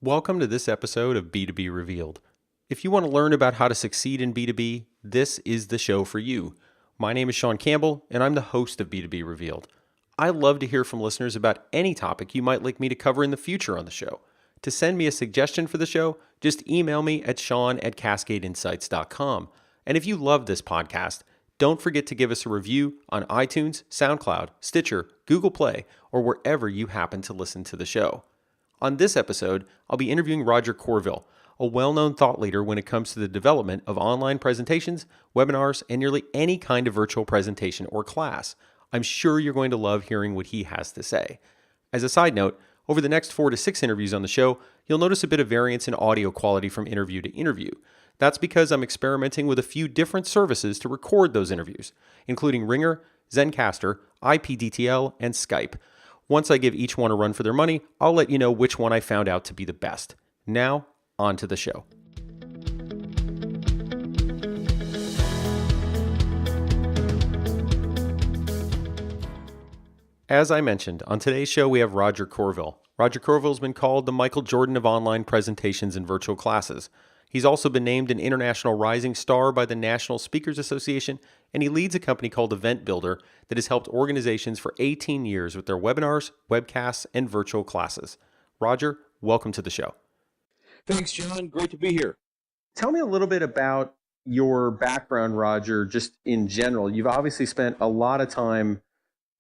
Welcome to this episode of B2B Revealed. If you want to learn about how to succeed in B2B, this is the show for you. My name is Sean Campbell, and I'm the host of B2B Revealed. I love to hear from listeners about any topic you might like me to cover in the future on the show. To send me a suggestion for the show, just email me at sean@cascadeinsights.com. And if you love this podcast, don't forget to give us a review on iTunes, SoundCloud, Stitcher, Google Play, or wherever you happen to listen to the show. On this episode, I'll be interviewing Roger Courville, a well-known thought leader when it comes to the development of online presentations, webinars, and nearly any kind of virtual presentation or class. I'm sure you're going to love hearing what he has to say. As a side note, over the next 4 to 6 interviews on the show, you'll notice a bit of variance in audio quality from interview to interview. That's because I'm experimenting with a few different services to record those interviews, including Ringer, Zencaster, IPDTL, and Skype. Once I give each one a run for their money, I'll let you know which one I found out to be the best. Now, on to the show. As I mentioned, on today's show we have Roger Courville. Roger Courville has been called the Michael Jordan of online presentations and virtual classes. He's also been named an International Rising Star by the National Speakers Association, and he leads a company called Event Builder that has helped organizations for 18 years with their webinars, webcasts, and virtual classes. Roger, welcome to the show. Thanks, John. Great to be here. Tell me a little bit about your background, Roger, just in general. You've obviously spent a lot of time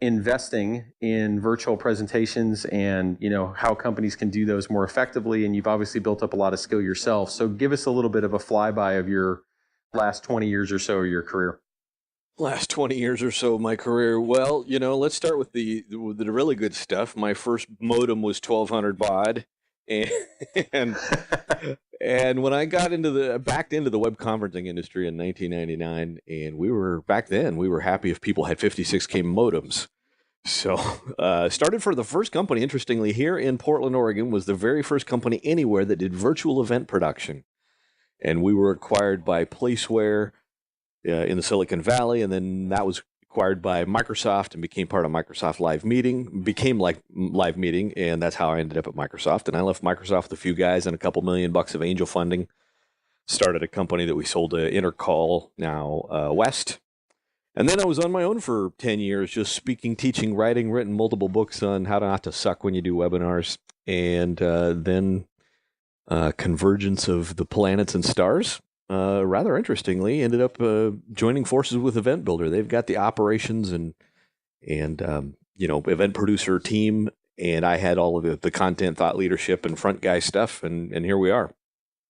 investing in virtual presentations and how companies can do those more effectively, and you've obviously built up a lot of skill yourself. So give us a little bit of a flyby of your last 20 years or so of your career. Last 20 years or so of my career. Well, let's start with the really good stuff. My first modem was 1200 baud, and and when I got backed into the web conferencing industry in 1999, and back then we were happy if people had 56K modems. So started for the first company, interestingly, here in Portland, Oregon, was the very first company anywhere that did virtual event production. And we were acquired by Placeware in the Silicon Valley, and then that was acquired by Microsoft and became part of Microsoft Live Meeting, and that's how I ended up at Microsoft. And I left Microsoft with a few guys and a couple $1 million of angel funding. Started a company that we sold to Intercall, now West. And then I was on my own for 10 years, just speaking, teaching, written multiple books on how not to suck when you do webinars. And then convergence of the planets and stars. Rather interestingly, ended up joining forces with Event Builder. They've got the operations and event producer team, and I had all of the content, thought leadership, and front guy stuff, and here we are.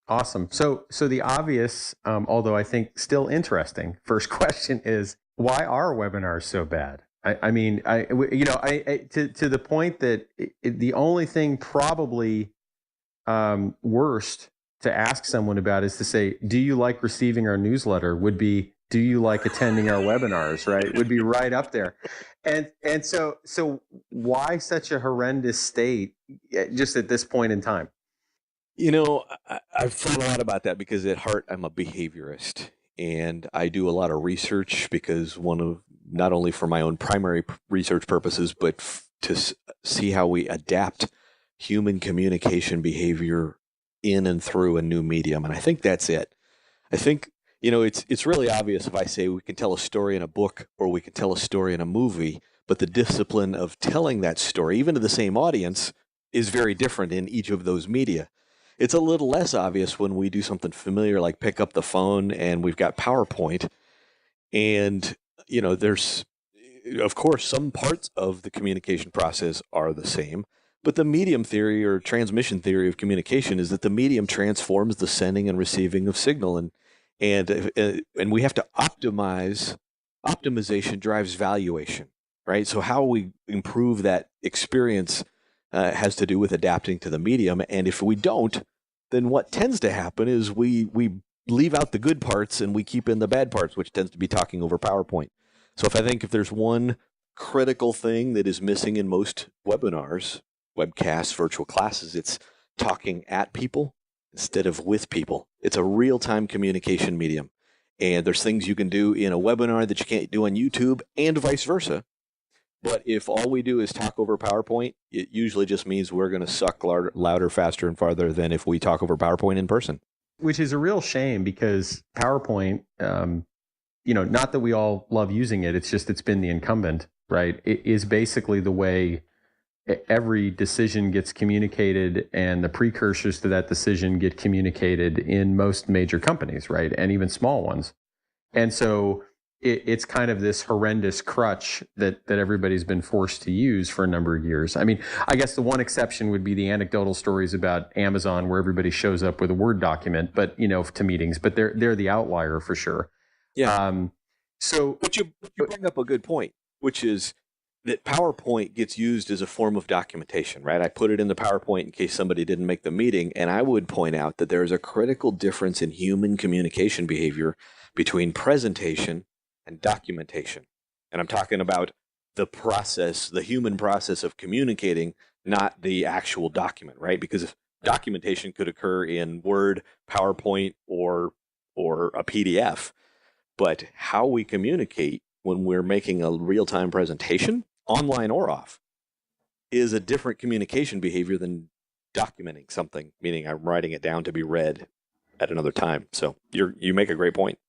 Awesome. So the obvious, although I think still interesting, first question is, why are webinars so bad? To the point that the only thing probably worst to ask someone about is to say, do you like receiving our newsletter? Would be, do you like attending our webinars, right? Would be right up there. And so why such a horrendous state just at this point in time? I've thought a lot about that because at heart, I'm a behaviorist, and I do a lot of research because not only for my own primary research purposes, but to see how we adapt human communication behavior in and through a new medium. And I think that's it. I think, it's really obvious if I say we can tell a story in a book or we can tell a story in a movie, but the discipline of telling that story, even to the same audience, is very different in each of those media. It's a little less obvious when we do something familiar like pick up the phone and we've got PowerPoint. And, there's, of course, some parts of the communication process are the same. But the medium theory or transmission theory of communication is that the medium transforms the sending and receiving of signal, and we have to optimize. Optimization drives valuation, right? So how we improve that experience has to do with adapting to the medium, and if we don't, then what tends to happen is we leave out the good parts and we keep in the bad parts, which tends to be talking over PowerPoint. So if there's one critical thing that is missing in most webinars, webcasts, virtual classes, it's talking at people instead of with people. It's a real-time communication medium. And there's things you can do in a webinar that you can't do on YouTube and vice versa. But if all we do is talk over PowerPoint, it usually just means we're going to suck louder, faster, and farther than if we talk over PowerPoint in person. Which is a real shame because PowerPoint, not that we all love using it, it's been the incumbent, right? It is basically the way every decision gets communicated and the precursors to that decision get communicated in most major companies, right? And even small ones. And so it's kind of this horrendous crutch that everybody's been forced to use for a number of years. I mean, I guess the one exception would be the anecdotal stories about Amazon where everybody shows up with a Word document, but to meetings, but they're the outlier for sure. Yeah. But you bring up a good point, which is that PowerPoint gets used as a form of documentation, right? I put it in the PowerPoint in case somebody didn't make the meeting, and I would point out that there is a critical difference in human communication behavior between presentation and documentation. And I'm talking about the process, the human process of communicating, not the actual document, right? Because documentation could occur in Word, PowerPoint, or a PDF. But how we communicate when we're making a real-time presentation, online or off, is a different communication behavior than documenting something, meaning I'm writing it down to be read at another time. So you make a great point.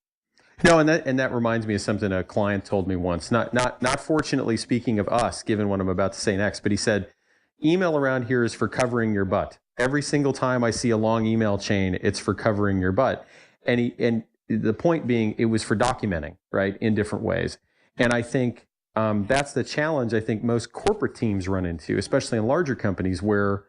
No, and that reminds me of something a client told me once. Not fortunately speaking of us, given what I'm about to say next, but he said, email around here is for covering your butt. Every single time I see a long email chain, it's for covering your butt. And the point being, it was for documenting, right, in different ways. And I think that's the challenge I think most corporate teams run into, especially in larger companies where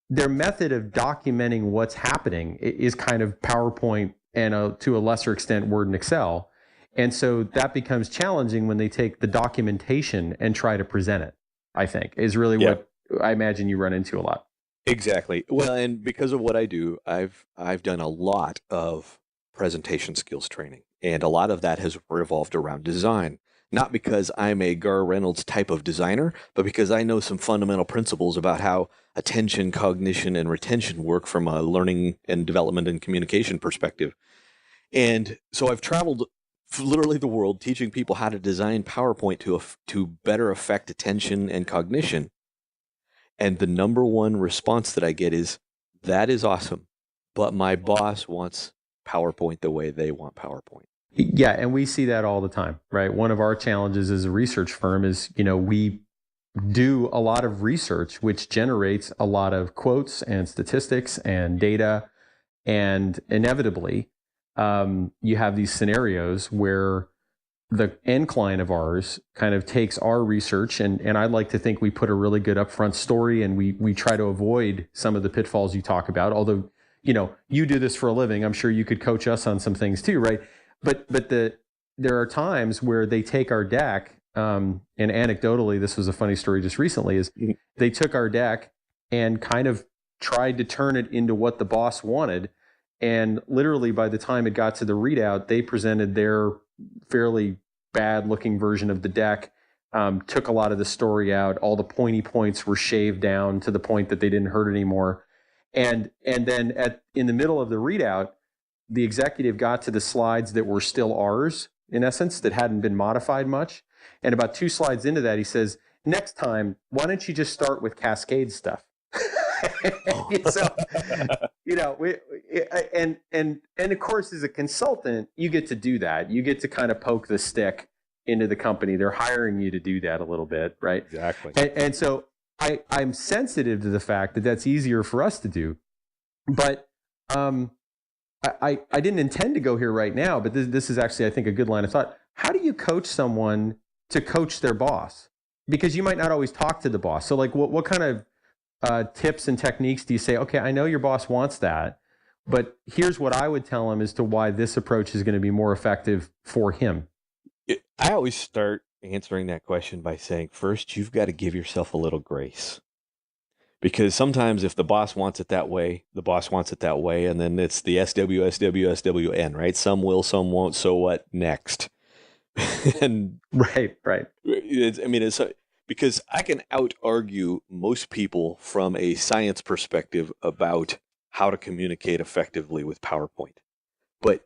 their method of documenting what's happening is kind of PowerPoint and to a lesser extent Word and Excel. And so that becomes challenging when they take the documentation and try to present it, I think, is really what I imagine you run into a lot. Exactly. Well, and because of what I do, I've done a lot of presentation skills training, and a lot of that has revolved around design. Not because I'm a Gar Reynolds type of designer, but because I know some fundamental principles about how attention, cognition, and retention work from a learning and development and communication perspective. And so I've traveled literally the world teaching people how to design PowerPoint to better affect attention and cognition. And the number one response that I get is, that is awesome, but my boss wants PowerPoint the way they want PowerPoint. Yeah, and we see that all the time, right? One of our challenges as a research firm is, we do a lot of research, which generates a lot of quotes and statistics and data. And inevitably, you have these scenarios where the end client of ours kind of takes our research, and I'd like to think we put a really good upfront story, and we try to avoid some of the pitfalls you talk about. Although, you do this for a living, I'm sure you could coach us on some things too, right? But there are times where they take our deck, and anecdotally, this was a funny story just recently, is they took our deck and kind of tried to turn it into what the boss wanted. And literally by the time it got to the readout, they presented their fairly bad looking version of the deck, took a lot of the story out. All the pointy points were shaved down to the point that they didn't hurt anymore. And then in the middle of the readout, the executive got to the slides that were still ours, in essence, that hadn't been modified much. And about 2 slides into that, he says, next time, why don't you just start with Cascade stuff? So, and of course, as a consultant, you get to do that. You get to kind of poke the stick into the company. They're hiring you to do that a little bit, right? Exactly. And so I'm sensitive to the fact that that's easier for us to do. But I didn't intend to go here right now, but this is actually, I think, a good line of thought. How do you coach someone to coach their boss? Because you might not always talk to the boss. So like what kind of tips and techniques do you say, okay, I know your boss wants that, but here's what I would tell him as to why this approach is going to be more effective for him? I always start answering that question by saying, first, you've got to give yourself a little grace. Because sometimes if the boss wants it that way, the boss wants it that way, and then it's the SWN, right? Some will, some won't, so what next? And Right. it's because I can out-argue most people from a science perspective about how to communicate effectively with PowerPoint. But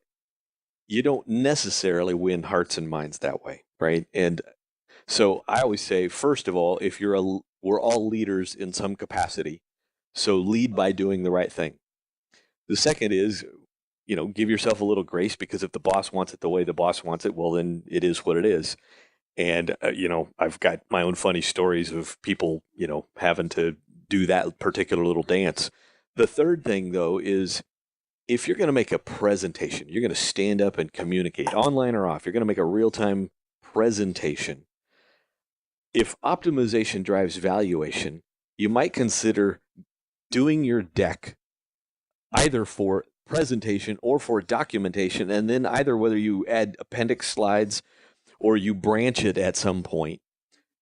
you don't necessarily win hearts and minds that way, right? And So I always say, first of all, we're all leaders in some capacity. So lead by doing the right thing. The second is, give yourself a little grace, because if the boss wants it the way the boss wants it, well, then it is what it is. And, I've got my own funny stories of people, having to do that particular little dance. The third thing, though, is if you're going to make a presentation, you're going to stand up and communicate, online or off, you're going to make a real time presentation. If optimization drives valuation, you might consider doing your deck either for presentation or for documentation, and then either whether you add appendix slides or you branch it at some point.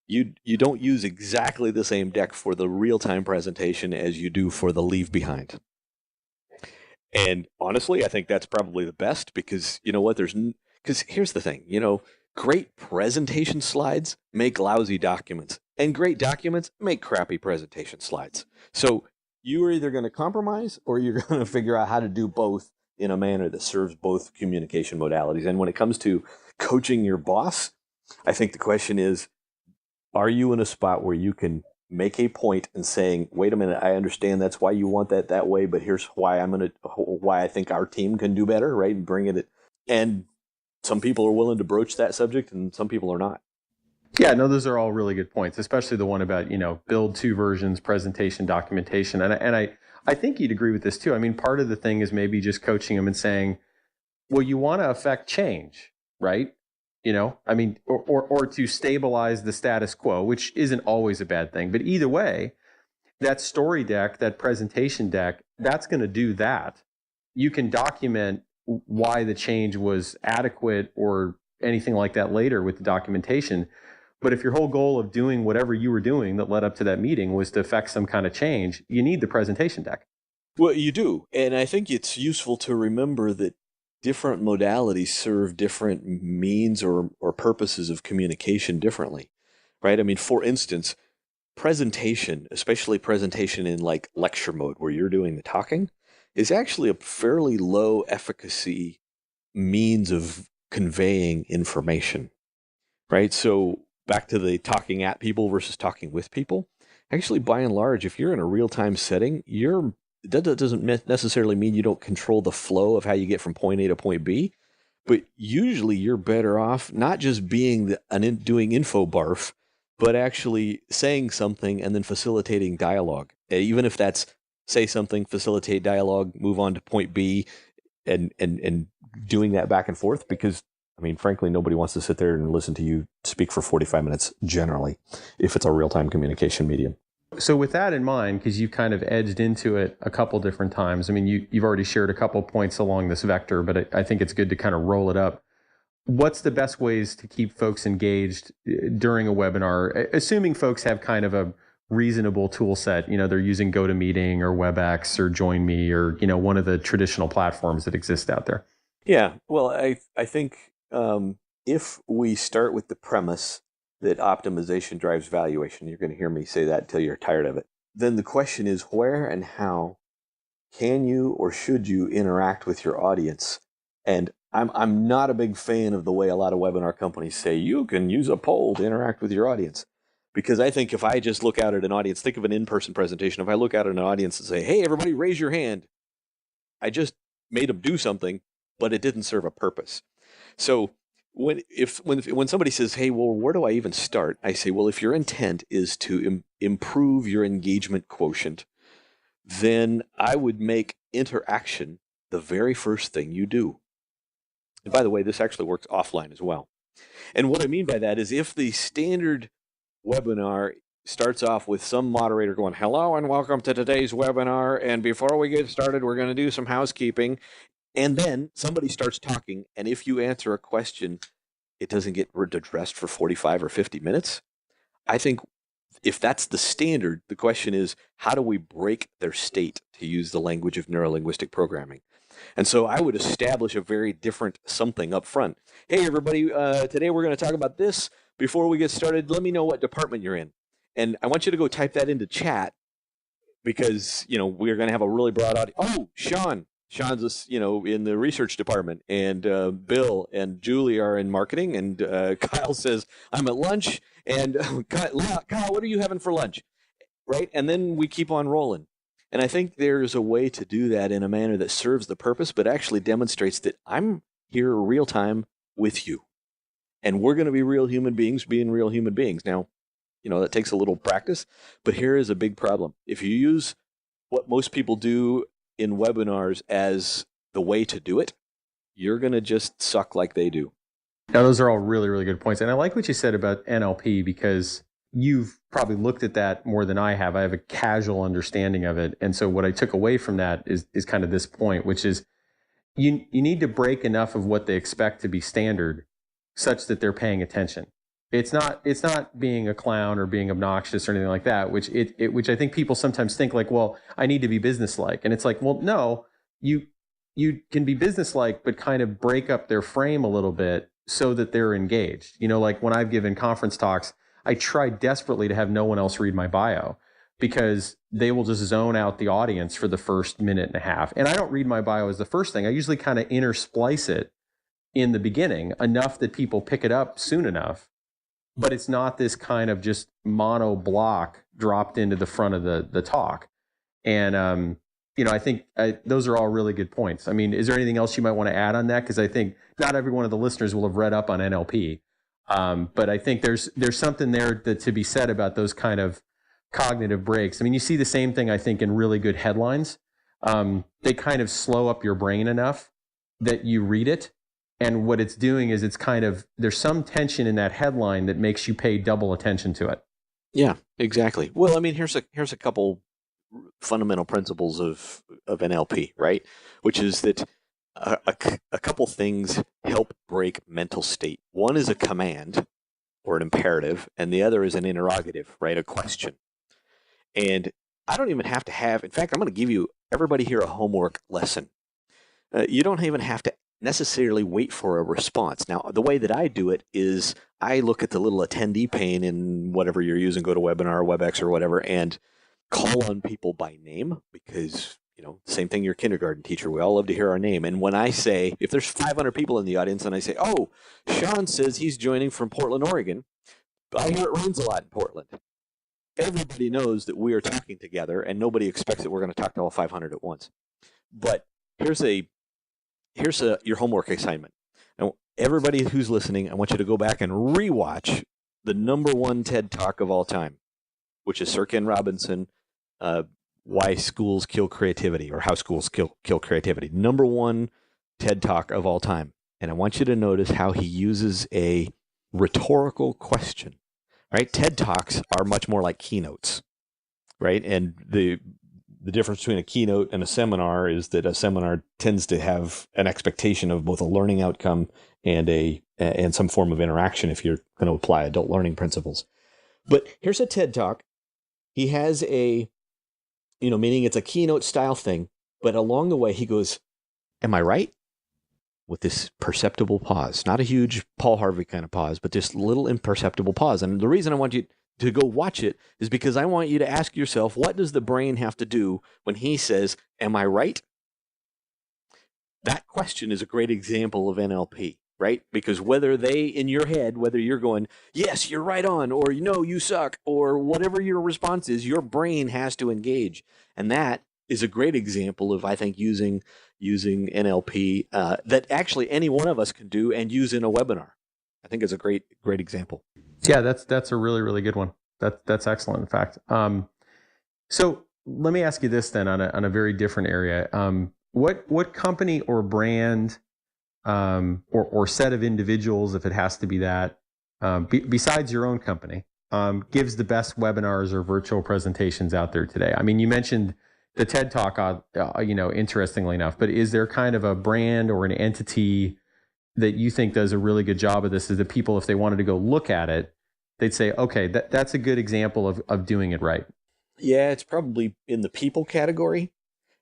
You don't use exactly the same deck for the real-time presentation as you do for the leave behind. And honestly, I think that's probably the best, because you know what? Because here's the thing, great presentation slides make lousy documents, and great documents make crappy presentation slides. So you are either going to compromise, or you're going to figure out how to do both in a manner that serves both communication modalities. And when it comes to coaching your boss, I think the question is, are you in a spot where you can make a point and saying, wait a minute, I understand that's why you want that way, but here's why why I think our team can do better, right? And bring it. And some people are willing to broach that subject, and some people are not. Yeah, no, those are all really good points, especially the one about, build two versions, presentation, documentation. And I think you'd agree with this too. I mean, part of the thing is maybe just coaching them and saying, well, you want to affect change, right? I mean, or to stabilize the status quo, which isn't always a bad thing. But either way, that story deck, that presentation deck, that's going to do that. You can document why the change was adequate or anything like that later with the documentation. But if your whole goal of doing whatever you were doing that led up to that meeting was to affect some kind of change, you need the presentation deck. Well, you do. And I think it's useful to remember that different modalities serve different means or purposes of communication differently, right? I mean, for instance, presentation, especially presentation in like lecture mode where you're doing the talking, is actually a fairly low efficacy means of conveying information, right? So back to the talking at people versus talking with people. Actually, by and large, if you're in a real-time setting, that doesn't necessarily mean you don't control the flow of how you get from point A to point B, but usually you're better off not just being doing info barf, but actually saying something and then facilitating dialogue. Even if that's say something, facilitate dialogue, move on to point B, and doing that back and forth. Because I mean, frankly, nobody wants to sit there and listen to you speak for 45 minutes generally, if it's a real-time communication medium. So with that in mind, because you kind of edged into it a couple different times, I mean, you've already shared a couple points along this vector, but I think it's good to kind of roll it up. What's the best ways to keep folks engaged during a webinar, assuming folks have kind of a reasonable tool set? They're using GoToMeeting or WebEx or JoinMe or, one of the traditional platforms that exist out there. Yeah, well, I think if we start with the premise that optimization drives valuation, you're going to hear me say that until you're tired of it. Then the question is, where and how can you or should you interact with your audience? And I'm not a big fan of the way a lot of webinar companies say you can use a poll to interact with your audience. Because I think if I just look out at an audience, think of an in-person presentation, if I look out at an audience and say, hey, everybody raise your hand, I just made them do something, but it didn't serve a purpose. So when somebody says, hey, well, where do I even start? I say, well, if your intent is to improve your engagement quotient, then I would make interaction the very first thing you do. And by the way, this actually works offline as well. And what I mean by that is if the standard webinar starts off with some moderator going, hello and welcome to today's webinar, and before we get started, we're going to do some housekeeping. And then somebody starts talking, and if you answer a question, it doesn't get addressed for 45 or 50 minutes. I think if that's the standard, the question is, how do we break their state, to use the language of neurolinguistic programming? And so I would establish a very different something up front. Hey, everybody, today we're going to talk about this. Before we get started, let me know what department you're in. And I want you to go type that into chat, because, we're going to have a really broad audience. Oh, Sean, Sean's, in the research department, and Bill and Julie are in marketing, and Kyle says, I'm at lunch, and Kyle, what are you having for lunch? Right? And then we keep on rolling. And I think there's a way to do that in a manner that serves the purpose, but actually demonstrates that I'm here real time with you. And we're going to be real human beings being real human beings. Now, that takes a little practice, but here is a big problem. If you use what most people do in webinars as the way to do it, you're going to just suck like they do. Now, those are all really, really good points. And I like what you said about NLP, because you've probably looked at that more than I have. I have a casual understanding of it. And so what I took away from that is kind of this point, which is you need to break enough of what they expect to be standard such that they're paying attention. It's not being a clown or being obnoxious or anything like that, which I think people sometimes think like, well, I need to be businesslike. And it's like, well, no, you can be businesslike, but kind of break up their frame a little bit so that they're engaged. Like when I've given conference talks, I try desperately to have no one else read my bio, because they will just zone out the audience for the first minute and a half. And I don't read my bio as the first thing. I usually kind of intersplice it in the beginning enough that people pick it up soon enough. But it's not this kind of just mono block dropped into the front of the talk. And, I think those are all really good points. I mean, is there anything else you might want to add on that? Because I think not every one of the listeners will have read up on NLP. But I think there's something there to be said about those kind of cognitive breaks. I mean, you see the same thing, I think, in really good headlines. They kind of slow up your brain enough that you read it. And what it's doing is there's some tension in that headline that makes you pay double attention to it. Yeah, exactly. Well, I mean, here's a couple fundamental principles of NLP, right? Which is that a couple things help break mental state. One is a command or an imperative, and the other is an interrogative, right? A question. And I don't even have to in fact, I'm going to give everybody here a homework lesson. You don't even have to necessarily wait for a response. Now, the way that I do it is I look at the little attendee pane in whatever you're using, go to Webinar or WebEx or whatever, and call on people by name, because, same thing your kindergarten teacher, we all love to hear our name. And when I say, if there's 500 people in the audience and I say, oh, Sean says he's joining from Portland, Oregon, I hear it rains a lot in Portland. Everybody knows that we are talking together, and nobody expects that we're going to talk to all 500 at once. But here's your homework assignment. Now, everybody who's listening, I want you to go back and rewatch the number one TED Talk of all time, which is Sir Ken Robinson, Why Schools Kill Creativity, or How Schools Kill Creativity. Number one TED Talk of all time. And I want you to notice how he uses a rhetorical question, right? TED Talks are much more like keynotes, right? And the difference between a keynote and a seminar is that a seminar tends to have an expectation of both a learning outcome and some form of interaction if you're going to apply adult learning principles. But here's a TED Talk. He has meaning it's a keynote style thing, but along the way he goes, am I right? With this perceptible pause, not a huge Paul Harvey kind of pause, but this little imperceptible pause. And the reason I want you to go watch it is because I want you to ask yourself, what does the brain have to do when he says, am I right? That question is a great example of NLP, right? Because whether in your head, whether you're going, yes, you're right on, or no, you suck, or whatever your response is, your brain has to engage. And that is a great example of, I think, using NLP that actually any one of us can do and use in a webinar. I think it's a great example. Yeah, that's a really, really good one. That's excellent, in fact. So let me ask you this then, on a very different area. What company or brand or set of individuals, if it has to be that, besides your own company, gives the best webinars or virtual presentations out there today? I mean, you mentioned the TED Talk, interestingly enough, but is there kind of a brand or an entity that you think does a really good job of this? Is that people, if they wanted to go look at it, they'd say, okay, that's a good example of doing it right? Yeah, it's probably in the people category.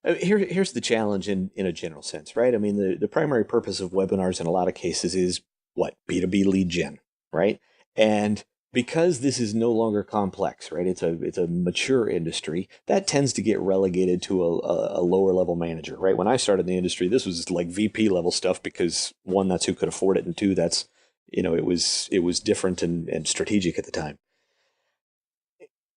Here's the challenge in a general sense, right? I mean, the primary purpose of webinars in a lot of cases is what? B2B lead gen, right? And because this is no longer complex, right? It's a mature industry that tends to get relegated to a lower level manager, right? When I started in the industry, this was like VP level stuff because one, that's who could afford it, and two, that's it was different and strategic at the time.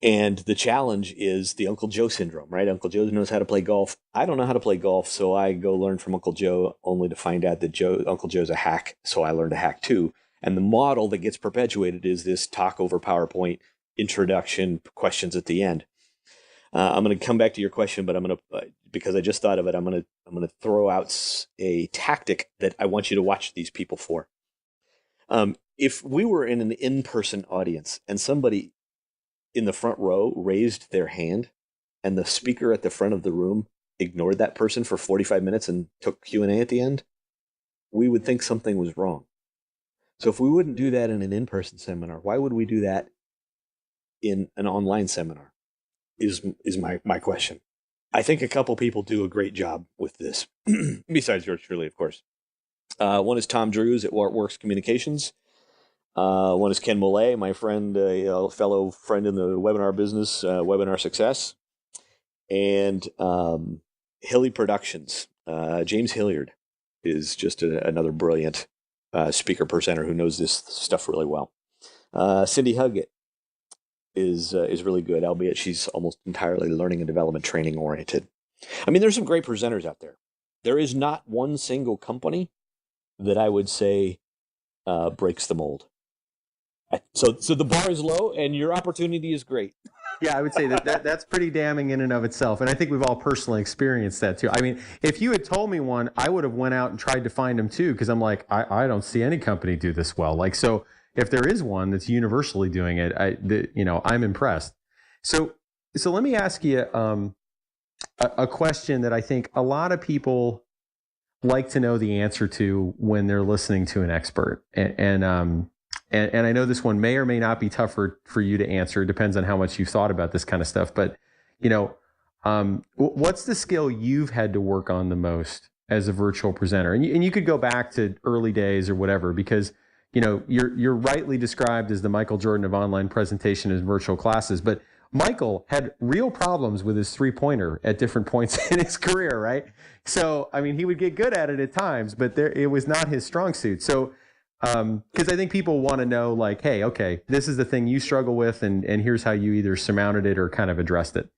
And the challenge is the Uncle Joe syndrome, right? Uncle Joe knows how to play golf. I don't know how to play golf, so I go learn from Uncle Joe, only to find out that Uncle Joe's a hack, so I learned to hack too. And the model that gets perpetuated is this talk over PowerPoint, introduction, questions at the end. I'm going to come back to your question, but I'm going to, because I just thought of it, I'm going to throw out a tactic that I want you to watch these people for. If we were in an in-person audience and somebody in the front row raised their hand and the speaker at the front of the room ignored that person for 45 minutes and took Q&A at the end, we would think something was wrong. So if we wouldn't do that in an in-person seminar, why would we do that in an online seminar is my question. I think a couple people do a great job with this, besides yours truly, of course. One is Tom Drews at Works Communications. One is Ken Mollet, my friend, a fellow friend in the webinar business, Webinar Success. And Hilly Productions. James Hilliard is just another brilliant speaker presenter who knows this stuff really well. Cindy Huggett is really good, albeit she's almost entirely learning and development training oriented. I mean, there's some great presenters out there. There is not one single company that I would say breaks the mold. So the bar is low and your opportunity is great. Yeah, I would say that's pretty damning in and of itself. And I think we've all personally experienced that too. I mean, if you had told me one, I would have went out and tried to find them too, because I'm like, I don't see any company do this well. Like, so if there is one that's universally doing it, I'm impressed. So let me ask you a question that I think a lot of people like to know the answer to when they're listening to an expert. And I know this one may or may not be tougher for you to answer. It depends on how much you've thought about this kind of stuff. But, what's the skill you've had to work on the most as a virtual presenter? And you could go back to early days or whatever, because, you're rightly described as the Michael Jordan of online presentation and virtual classes. But Michael had real problems with his three-pointer at different points in his career, right? So, I mean, he would get good at it at times, but it was not his strong suit. So, because I think people want to know, like, hey, okay, this is the thing you struggle with, and here's how you either surmounted it or kind of addressed it.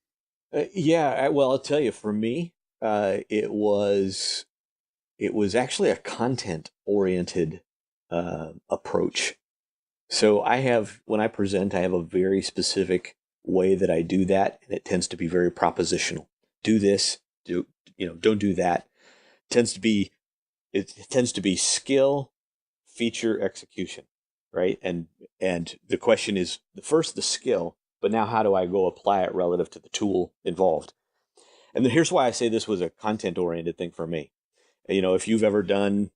Well, I'll tell you, for me, it was actually a content-oriented approach. So when I present, I have a very specific way that I do that, and it tends to be very propositional. Do this, don't do that. It tends to be skill, feature, execution, right? And the question is, first the skill, but now how do I go apply it relative to the tool involved? And then here's why I say this was a content-oriented thing for me. If you've ever done,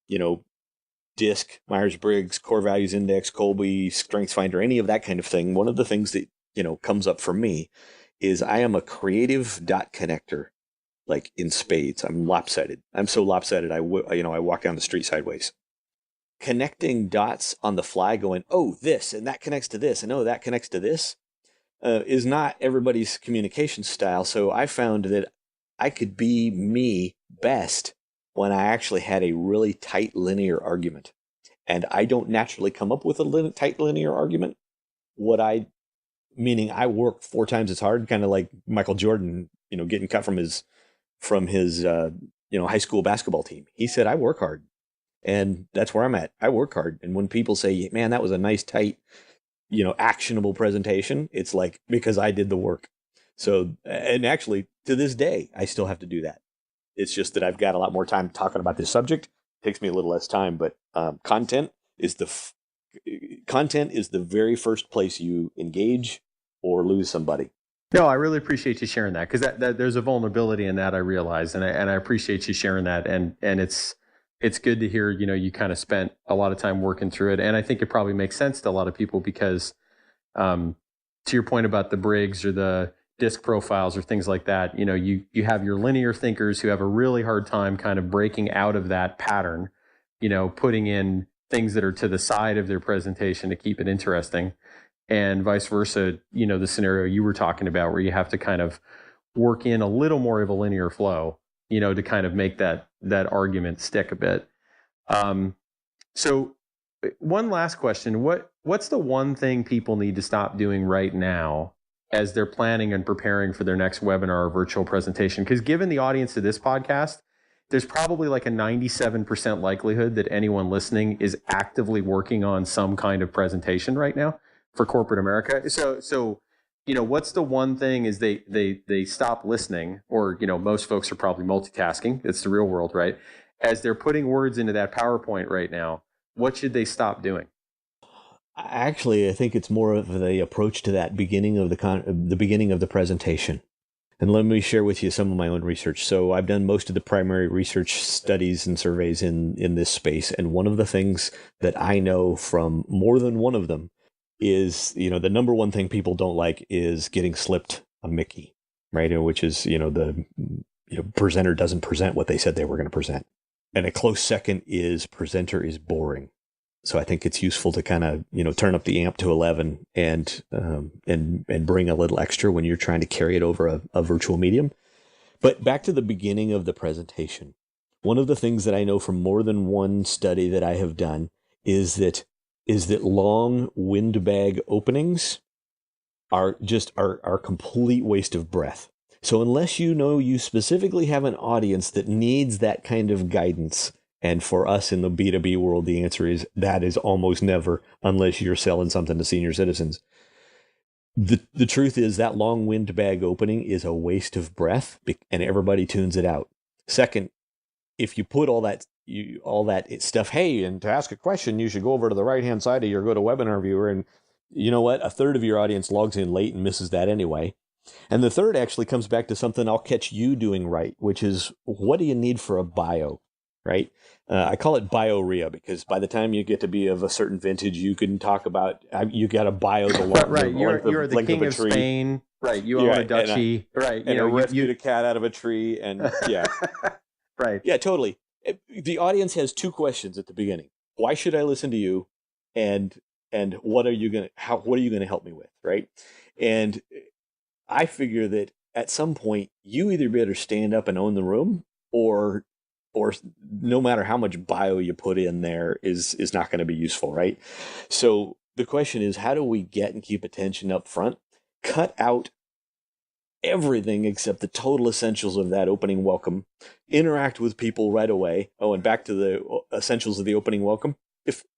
DISC, Myers-Briggs, Core Values Index, Colby, StrengthsFinder, any of that kind of thing, one of the things that, comes up for me is I am a creative dot connector, like in spades. I'm lopsided. I'm so lopsided, I walk down the street sideways. Connecting dots on the fly, going, oh, this, and that connects to this, and oh, that connects to this, is not everybody's communication style. So I found that I could be me best when I actually had a really tight linear argument. And I don't naturally come up with a tight linear argument. Meaning I work 4 times as hard, kind of like Michael Jordan, getting cut from his high school basketball team. He said, I work hard. And that's where I'm at. I work hard. And when people say, man, that was a nice, tight, actionable presentation, it's like, because I did the work. So, and actually to this day, I still have to do that. It's just that I've got a lot more time talking about this subject. It takes me a little less time, but content is the very first place you engage or lose somebody. No, I really appreciate you sharing that, because that there's a vulnerability in that, I realize, and I appreciate you sharing that, and it's good to hear, you kind of spent a lot of time working through it, and I think it probably makes sense to a lot of people because, to your point about the Briggs or the DISC profiles or things like that, you have your linear thinkers who have a really hard time kind of breaking out of that pattern, putting in things that are to the side of their presentation to keep it interesting, and vice versa, the scenario you were talking about where you have to kind of work in a little more of a linear flow, to kind of make that argument stick a bit. So one last question, what's the one thing people need to stop doing right now as they're planning and preparing for their next webinar or virtual presentation? Because given the audience of this podcast, there's probably like a 97% likelihood that anyone listening is actively working on some kind of presentation right now for corporate America. So what's the one thing is they stop listening, or, most folks are probably multitasking. It's the real world, right? As they're putting words into that PowerPoint right now, what should they stop doing? Actually, I think it's more of the approach to that beginning of the beginning of the presentation. And let me share with you some of my own research. So I've done most of the primary research studies and surveys in this space. And one of the things that I know from more than one of them is, the number one thing people don't like is getting slipped a Mickey, right? Which is, the presenter doesn't present what they said they were going to present. And a close second is presenter is boring. So I think it's useful to kind of, turn up the amp to 11 and bring a little extra when you're trying to carry it over a virtual medium. But back to the beginning of the presentation. One of the things that I know from more than one study that I have done is that long windbag openings are complete waste of breath. So unless you specifically have an audience that needs that kind of guidance, and for us in the B2B world, the answer is that is almost never, unless you're selling something to senior citizens. The truth is that long windbag opening is a waste of breath, and everybody tunes it out. Second, if you put all that stuff, hey, and to ask a question, you should go over to the right-hand side of your GoToWebinar viewer, and you know what? A third of your audience logs in late and misses that anyway. And the third actually comes back to something I'll catch you doing right, which is, what do you need for a bio, right? I call it biorea because by the time you get to be of a certain vintage, you can talk about, you got a bio the long, right. You're the king of Spain, right? You own a duchy, right? And rescued a cat out of a tree, and yeah, right. Yeah, totally. The audience has two questions at the beginning: why should I listen to you, and what are you gonna help me with, right? And I figure that at some point you either better stand up and own the room, or no matter how much bio you put in there is not going to be useful, right? So the question is, how do we get and keep attention up front? Cut out everything except the total essentials of that opening welcome. Interact with people right away. Oh, and back to the essentials of the opening welcome.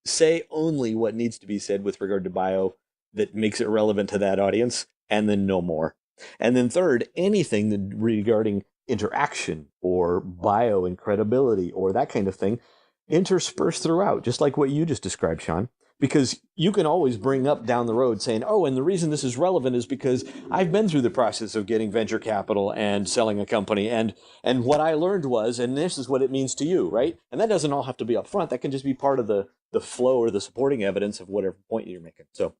Say only what needs to be said with regard to bio that makes it relevant to that audience, and then no more. And then third, anything regarding interaction or bio and credibility or that kind of thing, intersperse throughout, just like what you just described, Sean, because you can always bring up down the road saying, oh, and the reason this is relevant is because I've been through the process of getting venture capital and selling a company, and what I learned was, and this is what it means to you, right? And that doesn't all have to be up front. That can just be part of the flow or the supporting evidence of whatever point you're making. So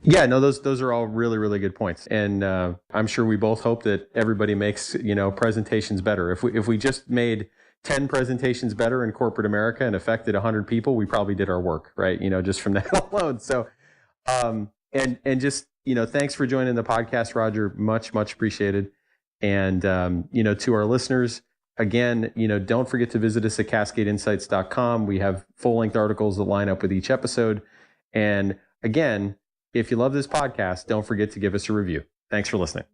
yeah, no, those are all really, really good points. And I'm sure we both hope that everybody makes, presentations better. If we just made 10 presentations better in corporate America and affected 100 people, we probably did our work, right? Just from that alone. So, and just, thanks for joining the podcast, Roger. Much, much appreciated. And, to our listeners, again, don't forget to visit us at cascadeinsights.com. We have full-length articles that line up with each episode. And again, if you love this podcast, don't forget to give us a review. Thanks for listening.